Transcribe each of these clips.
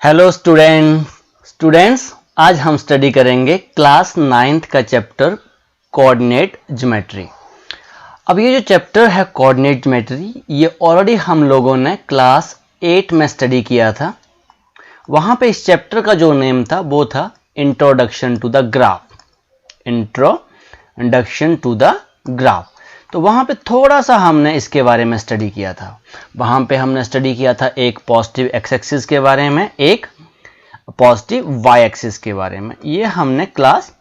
Hello students, आज हम study करेंगे क्लास 9th का चैप्टर कोऑर्डिनेट ज्योमेट्री। अब ये जो चैप्टर है कोऑर्डिनेट ज्योमेट्री, ये ऑलरेडी हम लोगों ने क्लास 8 में स्टडी किया था। वहाँ पे इस चैप्टर का जो नेम था वो था introduction to the graph. Introduction to the graph. तो वहाँ पे थोड़ा सा हमने इसके बारे में स्टडी किया था। वहाँ पे हमने स्टडी किया था एक पॉजिटिव एक्स एक्सिस के बारे में, एक पॉजिटिव वाई एक्सिस के बारे में। ये हमने क्लास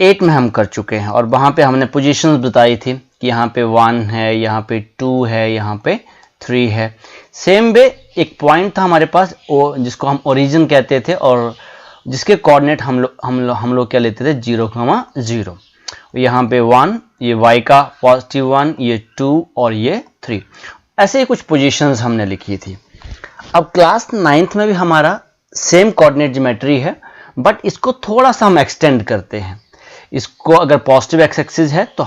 8 में हम कर चुके हैं। और वहाँ पे हमने पोजीशंस बताई थी कि यहाँ पे 1 है, यहाँ पे 2 है, यहाँ पे 3 है। सेम वे एक पॉइंट था हमारे पास जिसको हम ओरिजिन कहते थे और जिसके कोऑर्डिनेट हम लोग क्या लेते थे 0,0। यहाँ पे 1, ये y का पॉजिटिव 1, ये 2 और ये 3। ऐसे ही कुछ पोजीशंस हमने लिखी थी। अब क्लास 9th में भी हमारा सेम कोऑर्डिनेट ज्योमेट्री है, बट इसको थोड़ा सा हम एक्सटेंड करते हैं। इसको अगर पॉजिटिव एक्स एक्सिस है तो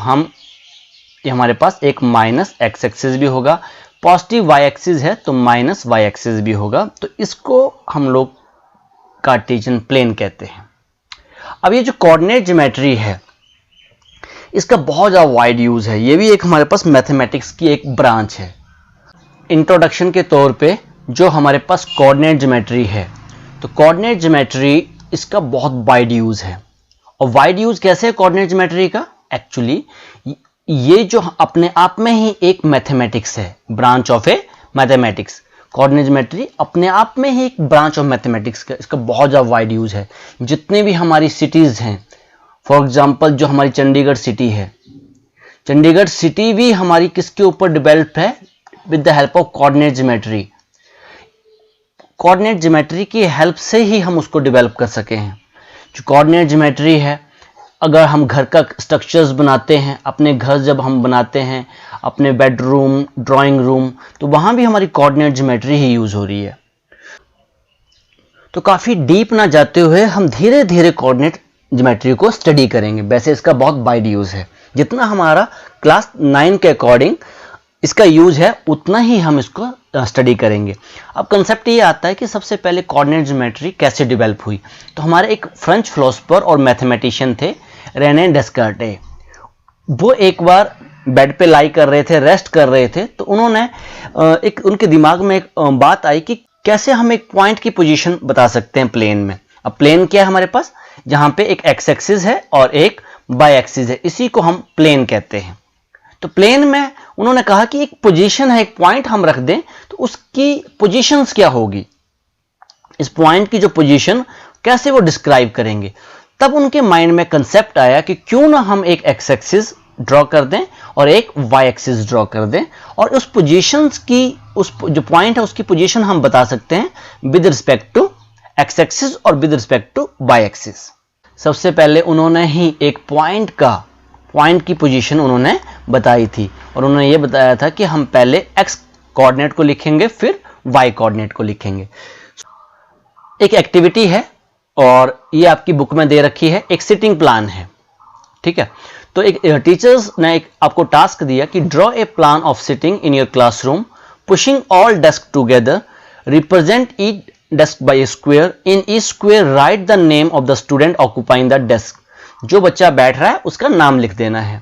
ये हमारे पास एक माइनस एक्स एक्सिस भी होगा। पॉजिटिव वाई एक्सिस है तो माइनस वाई एक्सिस भी होगा। तो इसको हम लोग कार्टेशियन प्लेन कहते हैं। अब ये जो कोऑर्डिनेट ज्योमेट्री है इसका बहुत ज़्यादा वाइड यूज है। ये भी एक हमारे पास मैथमेटिक्स की एक ब्रांच है। इंट्रोडक्शन के तौर पे जो हमारे पास कोऑर्डिनेट ज्योमेट्री है, तो कोऑर्डिनेट ज्योमेट्री इसका बहुत वाइड यूज है। और वाइड यूज कैसे है कोऑर्डिनेट ज्योमेट्री का? एक्चुअली ये जो अपने आप में ही एक मैथमेटिक्स है, branch of A mathematics. Coordinate geometry अपने आप में ही एक ब्रांच ऑफ मैथमेटिक्स का, इसका बहुत ज़्यादा वाइड यूज है। जितने भी हमारी सिटीज़ हैं, फॉर एग्जाम्पल जो हमारी चंडीगढ़ सिटी है, चंडीगढ़ सिटी भी हमारी किसके ऊपर डेवलप है? With the help of coordinate geometry. Coordinate geometry की हेल्प से ही हम उसको डेवलप कर सके हैं। जो कोऑर्डिनेट ज्योमेट्री है, अगर हम घर का स्ट्रक्चर्स बनाते हैं, अपने घर जब हम बनाते हैं, अपने बेडरूम, ड्राइंग रूम, तो वहाँ भी हमारी कोऑर्डिनेट ज्योमेट्री ही यूज हो रही है। तो काफ़ी डीप ना जाते हुए हम धीरे धीरे कोऑर्डिनेट ज्योमेट्री को स्टडी करेंगे। वैसे इसका बहुत वाइड यूज है। जितना हमारा क्लास 9 के अकॉर्डिंग इसका यूज है उतना ही हम इसको स्टडी करेंगे। अब कंसेप्ट ये आता है कि सबसे पहले कोऑर्डिनेट ज्योमेट्री कैसे डेवलप हुई। तो हमारे एक फ्रेंच फिलोसोफर और मैथमेटिशियन थे, रेने डेस्कार्टे। वो एक बार बेड पे लाई कर रहे थे, रेस्ट कर रहे थे, तो उन्होंने उनके दिमाग में एक बात आई कि कैसे हम एक पॉइंट की पोजीशन बता सकते हैं प्लेन में। अब प्लेन क्या है हमारे पास? जहां पे एक एक्स एक्सिस है और एक वाई एक्सिस है, इसी को हम प्लेन कहते हैं। तो प्लेन में उन्होंने कहा कि एक पोजीशन है, एक पॉइंट हम रख दें तो उसकी पोजीशंस क्या होगी, इस पॉइंट की जो पोजीशन कैसे वो डिस्क्राइब करेंगे। तब उनके माइंड में कंसेप्ट आया कि क्यों ना हम एक एक्स एक्सिस ड्रॉ कर दें और एक वाई एक्सिस ड्रॉ कर दें, और उस पोजीशंस की, उस जो पॉइंट है उसकी पोजीशन हम बता सकते हैं with respect to X axis और with respect to Y axis. सबसे पहले उन्होंने ही एक पॉइंट की पोजीशन उन्होंने बताई थी, और उन्होंने ये बताया था कि हम पहले एक्स कोऑर्डिनेट को लिखेंगे, फिर वाई कोऑर्डिनेट को लिखेंगे। एक एक्टिविटी है और ये आपकी बुक में दे रखी है, एक सिटिंग प्लान है, ठीक है। तो एक टीचर्स ने एक आपको टास्क दिया कि draw a plan of sitting in your classroom, pushing all desk together, represent each desk by a square, in each square write the name of the student occupying the desk। जो बच्चा बैठ रहा है उसका नाम लिख देना है।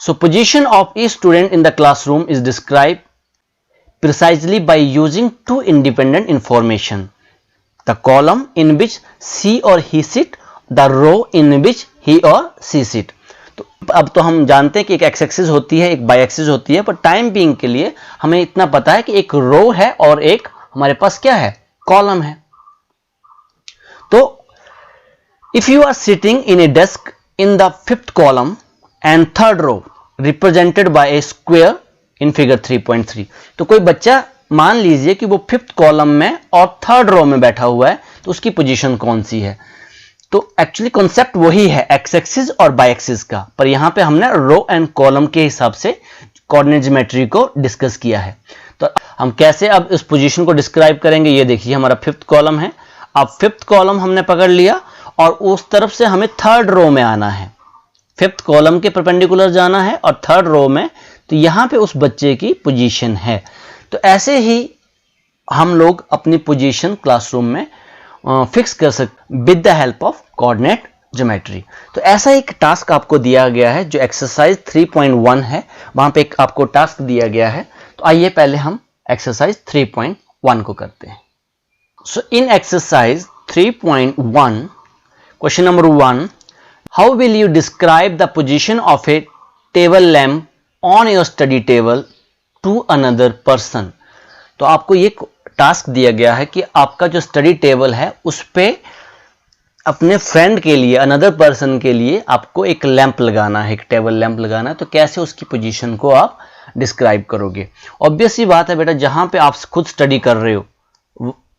So position of each student in the classroom is described precisely by using two independent information: the column in which she or he sit, the row in which he or she sit। तो अब तो हम जानते हैं कि एक x axis होती है, एक वाई एक्सिस होती है, पर टाइम बीइंग के लिए हमें इतना पता है कि एक रो है और एक हमारे पास क्या है, कॉलम है। तो if you are sitting in a desk in the 5th column and 3rd row represented by a square in figure 3.3, तो कोई बच्चा मान लीजिए कि वो 5th कॉलम में और 3rd रो में बैठा हुआ है, तो उसकी पोजीशन कौन सी है? तो एक्चुअली कॉन्सेप्ट वही है एक्स एक्सिस और वाई एक्सिस का, पर यहां पे हमने रो एंड कॉलम के हिसाब से कोऑर्डिनेट ज्योमेट्री को डिस्कस किया है। तो हम कैसे अब इस पोजीशन को डिस्क्राइब करेंगे? ये देखिए हमारा 5th कॉलम है। अब 5th कॉलम हमने पकड़ लिया और उस तरफ से हमें 3rd रो में आना है। 5th कॉलम के परपेंडिकुलर जाना है और 3rd रो में, तो यहां पे उस बच्चे की पोजीशन है। तो ऐसे ही हम लोग अपनी पोजीशन क्लासरूम में फिक्स कर सकते with the help of coordinate geometry. तो ऐसा एक टास्क आपको दिया गया है जो एक्सरसाइज 3.1 है, वहां पे एक आपको टास्क दिया गया है। तो आइए पहले हम एक्सरसाइज 3.1 को करते हैं। So in exercise 3.1 question number 1, how will you describe the position of a table lamp on your study table to another person. तो आपको ये टास्क दिया गया है कि आपका जो स्टडी टेबल है उस पे अपने फ्रेंड के लिए, अनदर पर्सन के लिए आपको एक लैंप लगाना है, एक टेबल लैंप लगाना है। तो कैसे उसकी पोजीशन को आप डिस्क्राइब करोगे? ऑब्वियस सी बात है बेटा, जहां पे आप खुद स्टडी कर रहे हो,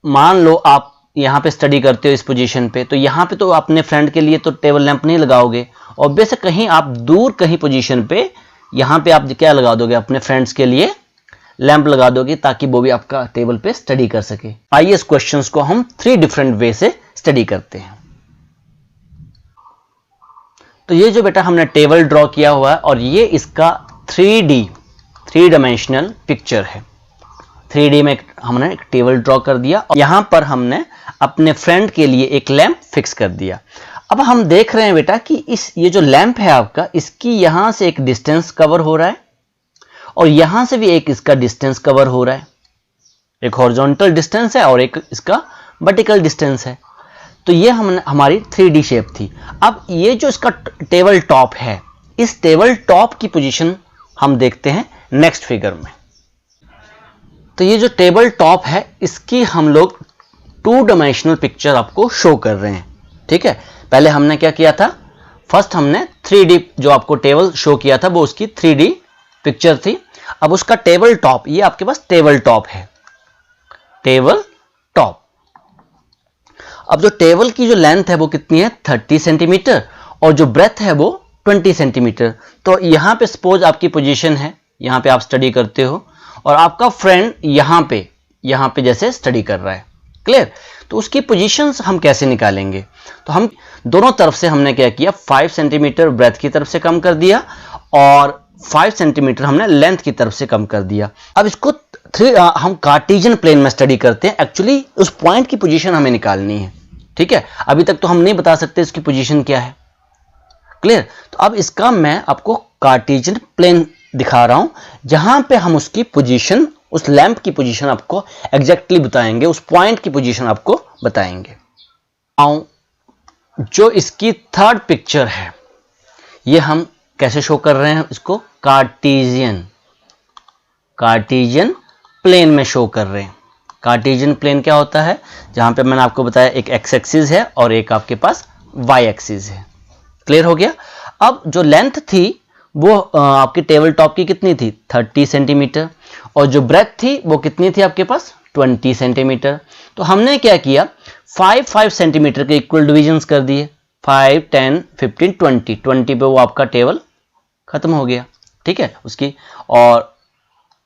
मान लो आप यहाँ पे स्टडी करते हो इस पोजीशन पे, तो यहाँ पे तो अपने फ्रेंड के लिए तो टेबल लैंप नहीं लगाओगे। ऑब्वियस है कहीं आप दूर कहीं पोजीशन पे यहाँ पे आप क्या लगा दोगे? अपने फ्रेंड्स के लिए लैंप लगा दोगे ताकि वो भी आपका टेबल पे स्टडी कर सके। आइए इस क्वेश्चन को हम 3 डिफरेंट वे से स्टडी करते हैं। तो ये जो बेटा हमने टेबल ड्रॉ किया हुआ है और ये इसका 3 डायमेंशनल पिक्चर है। 3D में हमने एक टेबल ड्रॉ कर दिया और यहां पर हमने अपने फ्रेंड के लिए एक लैंप फिक्स कर दिया। अब हम देख रहे हैं बेटा कि ये जो लैंप है आपका, इसकी यहां से एक डिस्टेंस कवर हो रहा है और यहां से भी एक इसका डिस्टेंस कवर हो रहा है। एक हॉरिजॉन्टल डिस्टेंस है और एक इसका वर्टिकल डिस्टेंस है। तो ये हमारी 3D शेप थी। अब ये जो इसका टेबल टॉप है, इस टेबल टॉप की पोजीशन हम देखते हैं नेक्स्ट फिगर में। तो ये जो टेबल टॉप है इसकी हम लोग 2 डायमेंशनल पिक्चर आपको शो कर रहे हैं। ठीक है, पहले हमने क्या किया था? फर्स्ट हमने 3D जो आपको टेबल शो किया था वो उसकी 3D पिक्चर थी। अब उसका टेबल टॉप, ये आपके पास टेबल टॉप है, टेबल टॉप। अब जो टेबल की जो लेंथ है वो कितनी है? 30 सेंटीमीटर और जो ब्रेथ है वो 20 सेंटीमीटर। तो यहां पे सपोज आपकी पोजीशन है, यहां पे आप स्टडी करते हो और आपका फ्रेंड यहां पे जैसे स्टडी कर रहा है। क्लियर? तो उसकी पोजीशंस हम कैसे निकालेंगे? तो हम दोनों तरफ से हमने क्या किया? 5 सेंटीमीटर ब्रेथ की तरफ से कम कर दिया और 5 सेंटीमीटर हमने लेंथ की तरफ से कम कर दिया। अब इसको हम कार्टेशियन प्लेन में स्टडी करते हैं। एक्चुअली उस पॉइंट की पोजीशन हमें निकालनी है। ठीक है, अभी तक तो हम नहीं बता सकते इसकी पोजीशन क्या है। क्लियर? तो अब इसका मैं आपको कार्टेशियन प्लेन दिखा रहा हूं जहां पे हम उसकी पोजीशन, उस लैंप की पोजीशन आपको एग्जैक्टली बताएंगे, उस पॉइंट की पोजीशन आपको बताएंगे। जो इसकी 3rd पिक्चर है ये हम कैसे शो कर रहे हैं? इसको कार्टेशियन प्लेन में शो कर रहे हैं। कार्टेशियन प्लेन क्या होता है? जहां पे मैंने आपको बताया एक एक्स एक्सिस है और एक आपके पास वाई एक्सिस है। क्लियर हो गया? अब जो लेंथ थी वो आपकी टेबल टॉप की कितनी थी? 30 सेंटीमीटर और जो ब्रेथ थी वो कितनी थी आपके पास? 20 सेंटीमीटर। तो हमने क्या किया? 5 सेंटीमीटर के इक्वल डिविजन्स कर दिए। 5, 10, 15, 20 पे वो आपका टेबल खत्म हो गया। ठीक है, उसकी और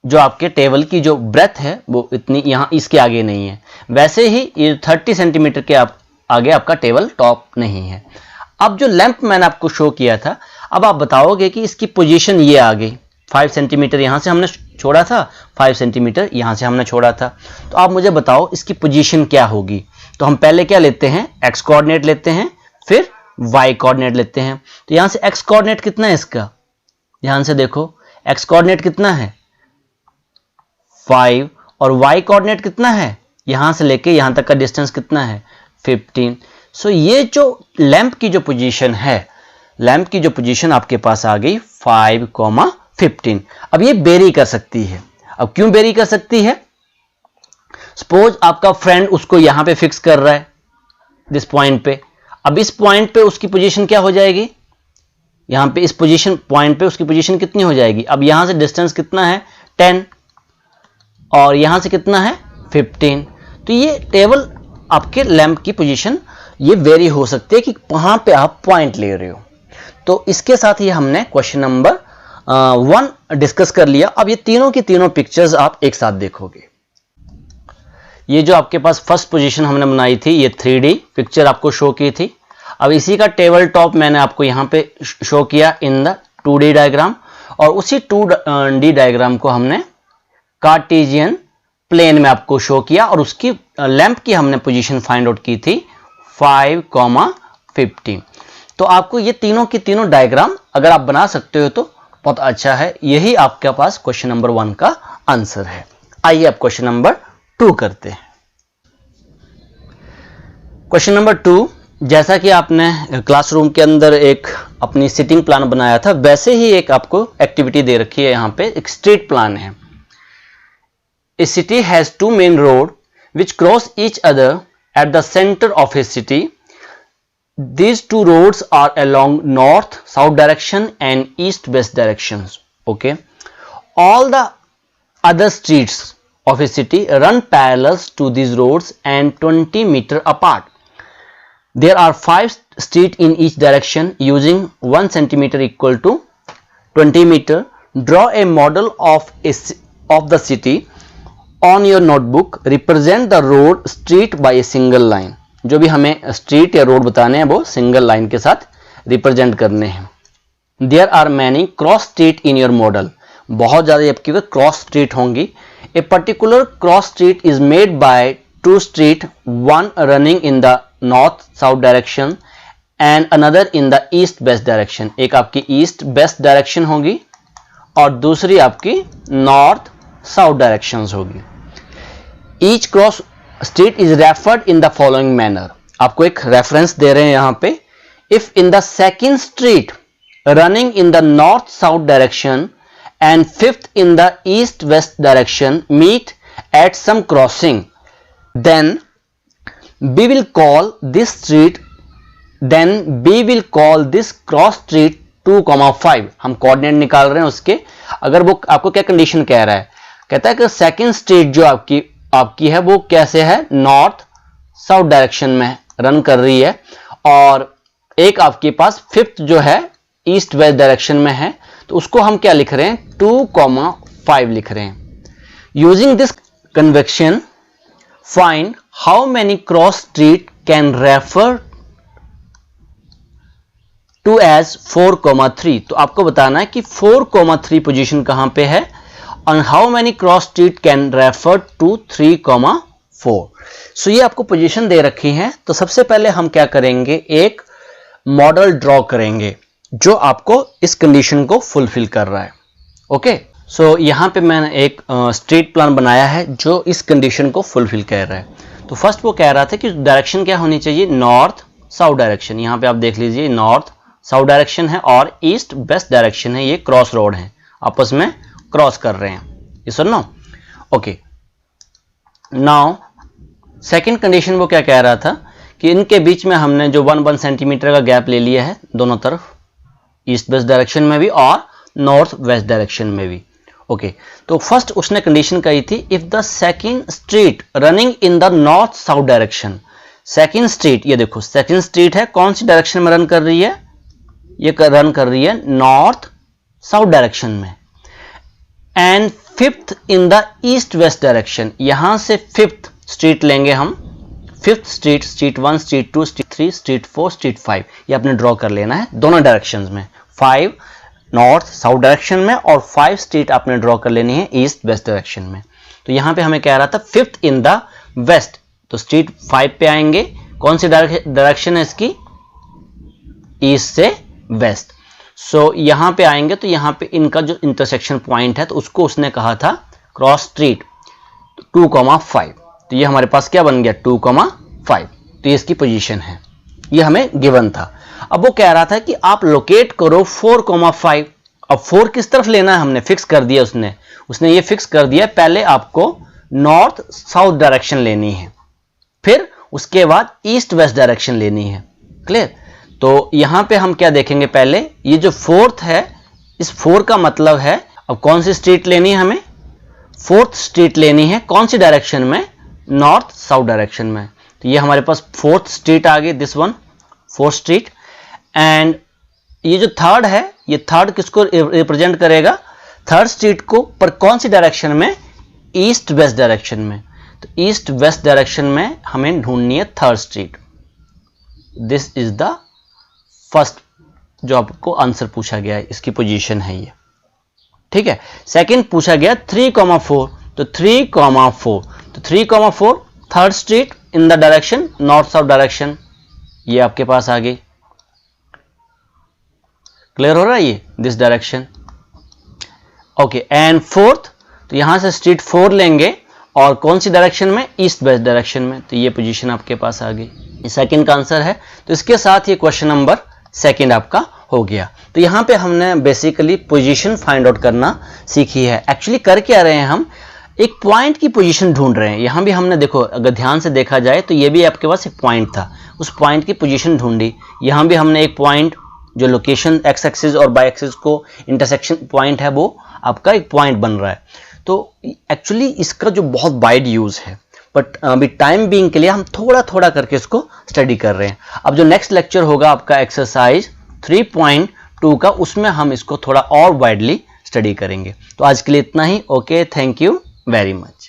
जो आपके टेबल की जो ब्रेथ है वो इतनी यहाँ इसके आगे नहीं है। वैसे ही ये 30 सेंटीमीटर के आगे आपका टेबल टॉप नहीं है। अब जो लैंप मैंने आपको शो किया था, अब आप बताओगे कि इसकी पोजीशन ये आ गई। 5 सेंटीमीटर यहाँ से हमने छोड़ा था, 5 सेंटीमीटर यहाँ से हमने छोड़ा था। तो आप मुझे बताओ इसकी पोजीशन क्या होगी? तो हम पहले क्या लेते हैं? एक्स कोऑर्डिनेट लेते हैं, फिर वाई कोऑर्डिनेट लेते हैं। तो यहाँ से एक्स कोऑर्डिनेट कितना है इसका? ध्यान से देखो, एक्स कोऑर्डिनेट कितना है? 5 और वाई कोऑर्डिनेट कितना है? यहां से लेके यहां तक का डिस्टेंस कितना है? 15। सो ये जो लैंप की जो पोजीशन है, लैंप की जो पोजीशन आपके पास आ गई 5,15। अब ये बेरी कर सकती है। अब क्यों बेरी कर सकती है? सपोज आपका फ्रेंड उसको यहां पे फिक्स कर रहा है, दिस पॉइंट पे। अब इस पॉइंट पे उसकी पोजीशन क्या हो जाएगी? यहां पे इस पोजीशन पॉइंट पे उसकी पोजीशन कितनी हो जाएगी? अब यहां से डिस्टेंस कितना है? 10 और यहां से कितना है? 15। तो ये टेबल आपके लैंप की पोजीशन ये वेरी हो सकती है कि वहां पे आप पॉइंट ले रहे हो। तो इसके साथ ही हमने क्वेश्चन नंबर 1 डिस्कस कर लिया। अब ये तीनों की तीनों पिक्चर्स आप एक साथ देखोगे। ये जो आपके पास फर्स्ट पोजीशन हमने बनाई थी, ये 3D पिक्चर आपको शो की थी। अब इसी का टेबल टॉप मैंने आपको यहां पे शो किया इन द 2D डायग्राम, और उसी 2D डायग्राम को हमने कार्टेशियन प्लेन में आपको शो किया और उसकी लैंप की हमने पोजीशन फाइंड आउट की थी 5,15। तो आपको ये तीनों की तीनों डायग्राम अगर आप बना सकते हो तो बहुत अच्छा है। यही आपके पास क्वेश्चन नंबर 1 का आंसर है। आइए अब क्वेश्चन नंबर 2 करते हैं। क्वेश्चन नंबर 2, जैसा कि आपने क्लासरूम के अंदर एक अपनी सिटिंग प्लान बनाया था, वैसे ही एक आपको एक्टिविटी दे रखी है। यहाँ पे एक स्ट्रीट प्लान है। A city has two main roads which cross each other at the center of a city. These two roads are along north-south direction and east-west directions. Okay. All the other streets of a city run parallel to these roads and 20 meters apart. There are 5 streets in each direction using 1 centimeter equal to 20 meter. Draw a model of the city. On your notebook represent the road street by a single line. जो भी हमें street या road बताने हैं वो single line के साथ represent करने हैं। There are many cross street in your model. बहुत ज़्यादा आपकी क्रॉस स्ट्रीट होंगी। A particular cross street is made by 2 street, one running in the north south direction and another in the east west direction. एक आपकी east west direction होगी और दूसरी आपकी नॉर्थ साउथ डायरेक्शंस होगी। Each cross street is referred in the following manner. आपको एक reference दे रहे हैं यहां पे। If in the second street running in the north south direction and fifth in the east west direction meet at some crossing, then we will call this street, then we will call this cross street 2,5। हम coordinate निकाल रहे हैं उसके। अगर वो आपको क्या condition कह रहा है, कहता है कि सेकंड स्ट्रीट जो आपकी है वो कैसे है, नॉर्थ साउथ डायरेक्शन में रन कर रही है और एक आपके पास फिफ्थ जो है ईस्ट वेस्ट डायरेक्शन में है, तो उसको हम क्या लिख रहे हैं, 2,5 लिख रहे हैं। Using this convection find how many cross street can refer to as 4,3। तो आपको बताना है कि 4,3 पोजीशन कहां पे है और how many cross street can refer to 3,4। So ये आपको पोजीशन दे रखी है। तो सबसे पहले हम क्या करेंगे, एक मॉडल ड्रॉ करेंगे जो आपको इस कंडीशन को फुलफिल कर रहा है। ओके, सो यहां पे मैंने एक स्ट्रीट प्लान बनाया है जो इस कंडीशन को फुलफिल कर रहा है। तो फर्स्ट वो कह रहा था कि डायरेक्शन क्या होनी चाहिए, नॉर्थ साउथ डायरेक्शन। यहां पे आप देख लीजिए नॉर्थ साउथ डायरेक्शन है और ईस्ट वेस्ट डायरेक्शन है। ये क्रॉस रोड है, आपस में क्रॉस कर रहे हैं, ये सुनो। ओके, नाउ सेकंड कंडीशन वो क्या कह रहा था कि इनके बीच में हमने जो 1 सेंटीमीटर का गैप ले लिया है दोनों तरफ, ईस्ट वेस्ट डायरेक्शन में भी और नॉर्थ वेस्ट डायरेक्शन में भी। ओके, तो फर्स्ट उसने कंडीशन कही थी, if the second street running in the north south direction. Second street, ये देखो सेकंड स्ट्रीट है, कौन सी डायरेक्शन में रन कर रही है, ये रन कर रही है नॉर्थ साउथ डायरेक्शन में। And fifth in the east west direction, यहां से फिफ्थ स्ट्रीट लेंगे हम, fifth street, street 1, street 2, street 3, street 4, street 5, ये आपने ड्रॉ कर लेना है दोनों डायरेक्शंस में। 5 नॉर्थ साउथ डायरेक्शन में और 5 स्ट्रीट आपने ड्रॉ कर लेनी है ईस्ट वेस्ट डायरेक्शन में। तो यहां पे हमें कह रहा था फिफ्थ इन द वेस्ट, तो स्ट्रीट 5 पे आएंगे। कौन सी डायरेक्शन है इसकी, ईस्ट से वेस्ट। सो यहां पे आएंगे तो यहां पे इनका जो इंटरसेक्शन पॉइंट है तो उसको उसने कहा था क्रॉस स्ट्रीट 2,5। तो ये हमारे पास क्या बन गया, 2,5। तो ये इसकी पोजीशन है, ये हमें गिवन था। अब वो कह रहा था कि आप लोकेट करो 4,5। अब 4 किस तरफ लेना है, हमने फिक्स कर दिया, उसने ये फिक्स कर दिया। पहले आपको नॉर्थ साउथ डायरेक्शन लेनी है, फिर उसके बाद ईस्ट वेस्ट डायरेक्शन लेनी है। क्लियर? तो यहां पे हम क्या देखेंगे, पहले ये जो फोर्थ है, इस 4 का मतलब है अब कौन सी स्ट्रीट लेनी है, हमें फोर्थ स्ट्रीट लेनी है। कौन सी डायरेक्शन में, नॉर्थ साउथ डायरेक्शन में। तो ये हमारे पास फोर्थ स्ट्रीट आ गई, this one fourth street. And ये जो थर्ड है, ये थर्ड किसको रिप्रेजेंट करेगा, थर्ड स्ट्रीट को, पर कौन सी डायरेक्शन में, ईस्ट वेस्ट डायरेक्शन में। तो ईस्ट वेस्ट डायरेक्शन में हमें ढूंढनी है third street. This is the first जो आपको आंसर पूछा गया है, इसकी पोजीशन है ये। ठीक है, सेकंड पूछा गया 3,4। तो 3,4, तो 3,4 third street in the direction north south direction, ये आपके पास आ गई। क्लियर हो रहा है ये, this direction. Okay, and fourth, तो यहां से स्ट्रीट 4 लेंगे और कौन सी डायरेक्शन में, ईस्ट वेस्ट डायरेक्शन में, तो ये पोजीशन आपके पास आ गई। ये सेकंड का आंसर है। तो इसके साथ ये क्वेश्चन नंबर सेकंड आपका हो गया। तो यहाँ पे हमने बेसिकली पोजीशन फाइंड आउट करना सीखी है। एक्चुअली कर क्या रहे हैं, हम एक पॉइंट की पोजीशन ढूंढ रहे हैं। यहाँ भी हमने देखो, अगर ध्यान से देखा जाए तो ये भी आपके पास एक पॉइंट था, उस पॉइंट की पोजीशन ढूंढी। यहाँ भी हमने एक पॉइंट, जो लोकेशन एक्स एक्सिस और वाई एक्सिस को इंटरसेक्शन पॉइंट है, वो आपका एक पॉइंट बन रहा है। तो एक्चुअली इसका जो बहुत वाइड यूज है, बट अभी टाइम बीइंग के लिए हम थोड़ा थोड़ा करके इसको स्टडी कर रहे हैं। अब जो नेक्स्ट लेक्चर होगा आपका एक्सरसाइज 3.2 का, उसमें हम इसको थोड़ा और वाइडली स्टडी करेंगे। तो आज के लिए इतना ही। Okay, thank you very much.